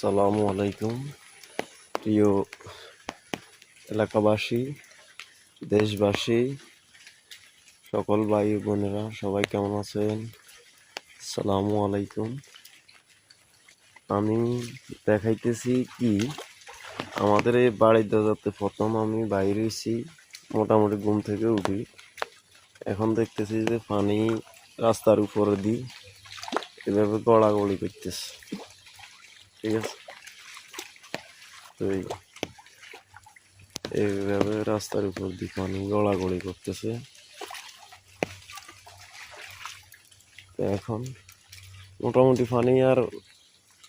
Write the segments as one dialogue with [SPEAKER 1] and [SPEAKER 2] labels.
[SPEAKER 1] সালামু আলাইকুম প্রিয় এলাকাবাসী, দেশবাসী, সকল ভাই বোনেরা সবাই কেমন আছেন? সালামু আলাইকুম। আমি দেখাইতেছি কি আমাদের এই বাড়িতে যাতে প্রথম আমি বাইরে হয়েছি, মোটামুটি ঘুম থেকে উঠি, এখন দেখতেছি যে পানি রাস্তার উপরে দিই এভাবে গড়াগড়ি করতেছে। ঠিক আছে, তো এইভাবে রাস্তার উপর দিয়ে পানি গড়াগড়ি করতেছে। তো এখন মোটামুটি পানি আর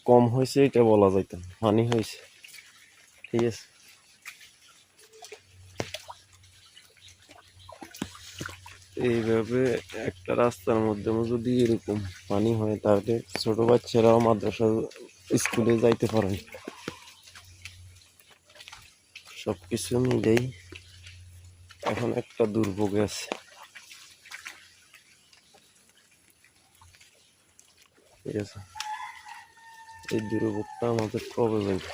[SPEAKER 1] কম হয়েছে এটা বলা যাইত না, পানি হয়েছে। ঠিক আছে, এইভাবে একটা রাস্তার মধ্যে যদি এরকম পানি হয় তাহলে ছোট বাচ্চারাও মাদ্রাসা স্কুলে যাইতে পারে। সবকিছু মিলেই এখন একটা দুর্ভোগে আছে। ঠিক আছে, এই দুর্ভোগটা আমাদের কবে যাবে?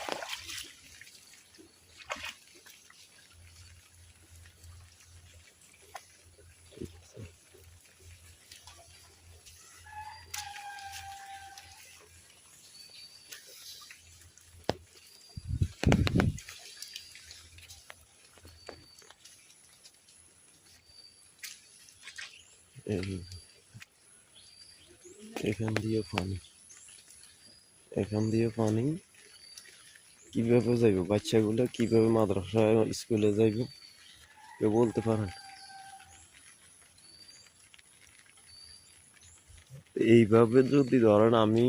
[SPEAKER 1] এখান দিয়ে পানি কিভাবে যাইব? বাচ্চাগুলো কিভাবে মাদ্রাসা স্কুলে যাইব কেউ বলতে পারেন? এইভাবে যদি ধরেন আমি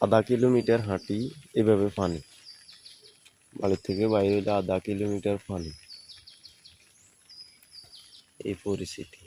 [SPEAKER 1] আধা কিলোমিটার হাঁটি, এভাবে পানি বাড়ির থেকে বাইরে হইলে আধা কিলোমিটার পানি, এই পরিস্থিতি।